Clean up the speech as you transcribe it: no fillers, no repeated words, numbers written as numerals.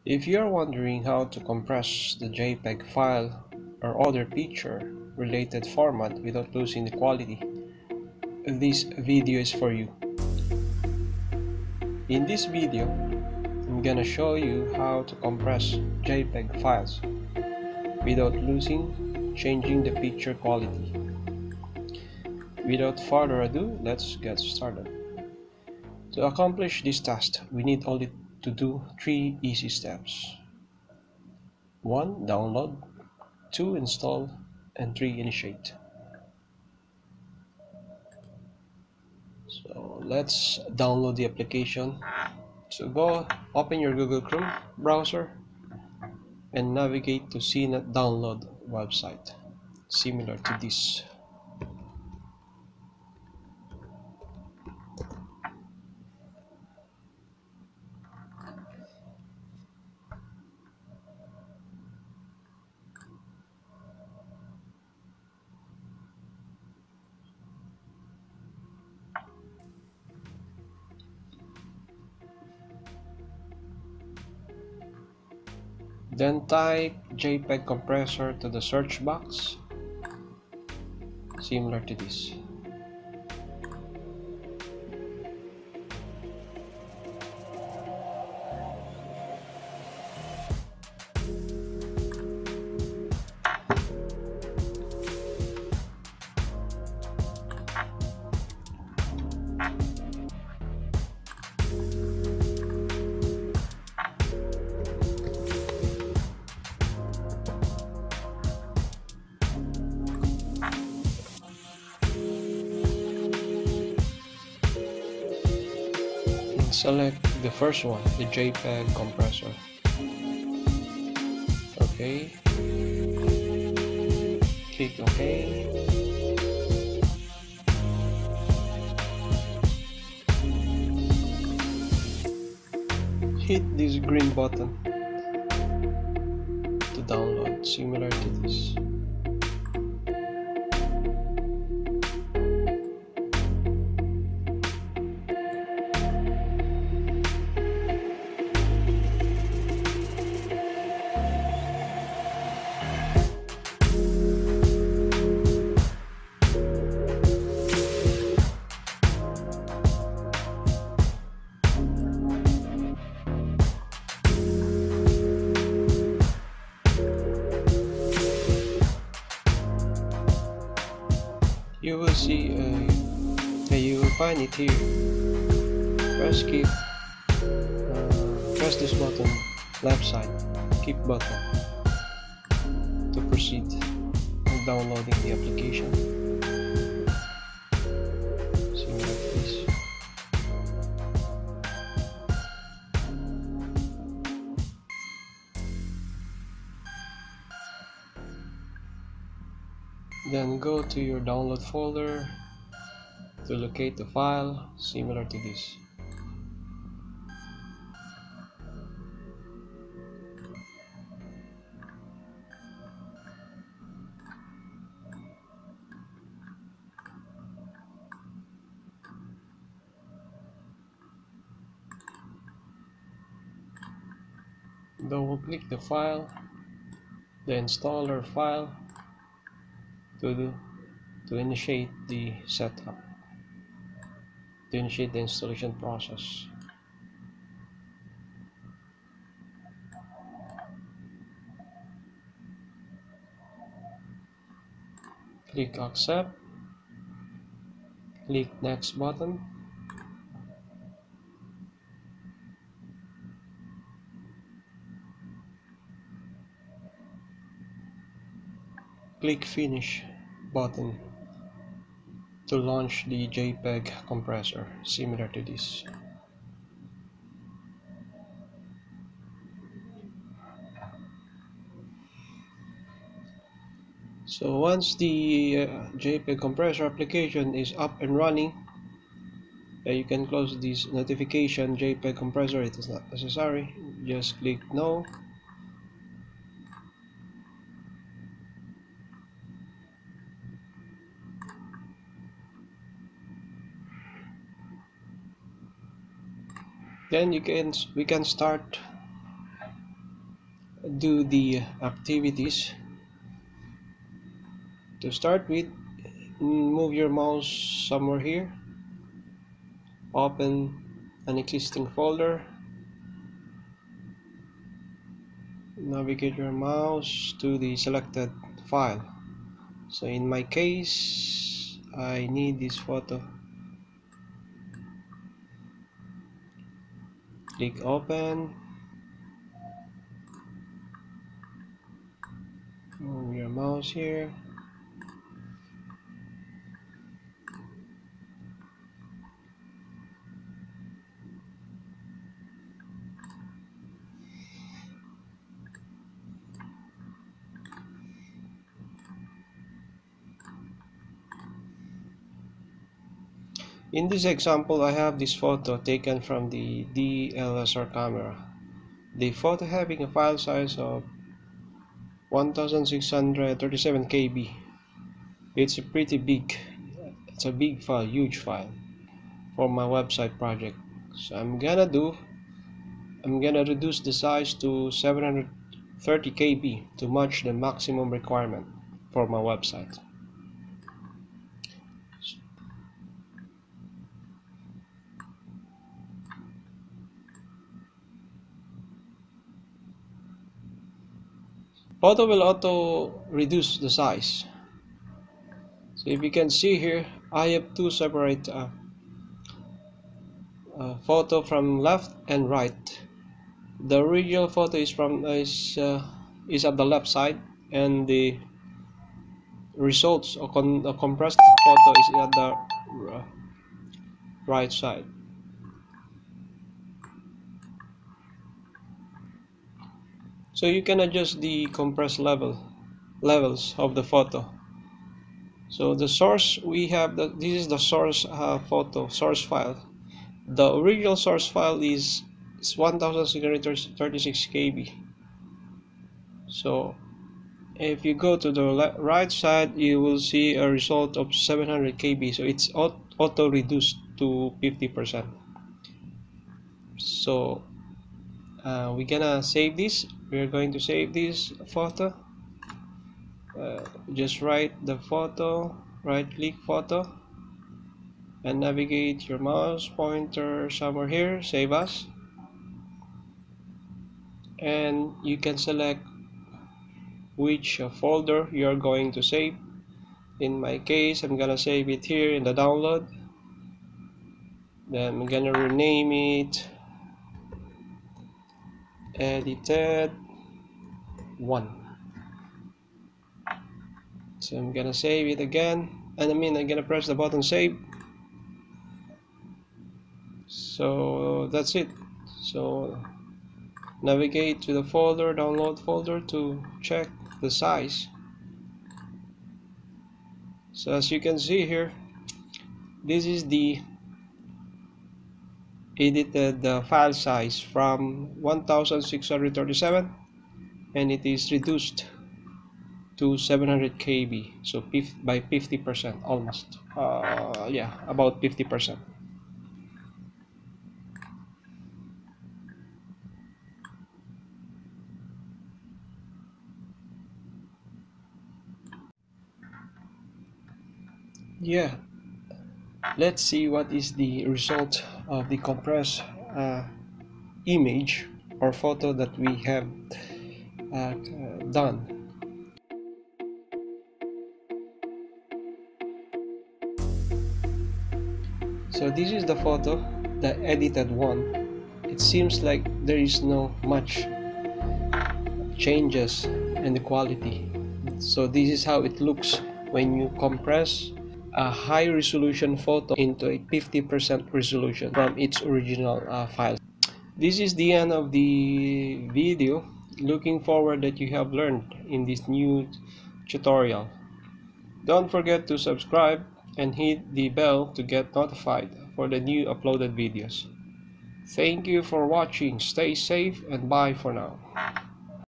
If you're wondering how to compress the JPEG file or other picture-related format without losing the quality, this video is for you. In this video, I'm gonna show you how to compress JPEG files without changing the picture quality. Without further ado, let's get started. To accomplish this task, we need only to do 3 easy steps. 1. Download, 2. Install, and 3. Initiate. So let's download the application. So go open your Google Chrome browser and navigate to CNET download website, similar to this. Then type JPEG compressor to the search box, similar to this. Select the first one, the JPEG compressor. Okay. Click OK. Hit this green button to download, similar to this. You will see, you will find it here. Press this button, left side, keep button, to proceed with downloading the application. Similar to this. Then go to your download folder to locate the file, similar to this. Double click the file, the installer file, to initiate the setup, to initiate the installation process. Click accept, click next button, click finish button to launch the JPEG compressor, similar to this. So once the JPEG compressor application is up and running, you can close this notification JPEG compressor. It is not necessary. Just click no. Then we can start do the activities. To start with, move your mouse somewhere here, open an existing folder, navigate your mouse to the selected file. So in my case, I need this photo. Click open, move your mouse here. In this example, I have this photo taken from the DSLR camera. The photo having a file size of 1637 KB. It's a pretty big, it's a big file, huge file for my website project. So I'm gonna reduce the size to 730 KB to match the maximum requirement for my website. Photo will auto reduce the size. So if you can see here, I have two separate photo from left and right. The original photo is at the left side, and the results or compressed photo is at the right side. So you can adjust the compressed levels of the photo. So the source, we have this is the source source file. The original source file is 1636 KB. So if you go to the right side, you will see a result of 700 KB. So it's auto reduced to 50%. So we're gonna save this. We're going to save this photo. Just right click photo, and navigate your mouse pointer somewhere here, save as, and you can select which folder you are going to save. In my case, I'm gonna save it here in the download. Then I'm gonna rename it edited 1. So I'm gonna save it again, and I'm gonna press the button save. So that's it. So navigate to the folder, download folder, to check the size. So as you can see here, this is the edited file size from 1637, and it is reduced to 700 KB, so by 50%, almost yeah, about 50%. Yeah, let's see what is the result of the compressed image or photo that we have done. So this is the photo, the edited one. It seems like there is no much changes in the quality. So this is how it looks when you compress a high resolution photo into a 50% resolution from its original file. This is the end of the video. Looking forward that you have learned in this new tutorial. Don't forget to subscribe and hit the bell to get notified for the new uploaded videos. Thank you for watching. Stay safe and bye for now.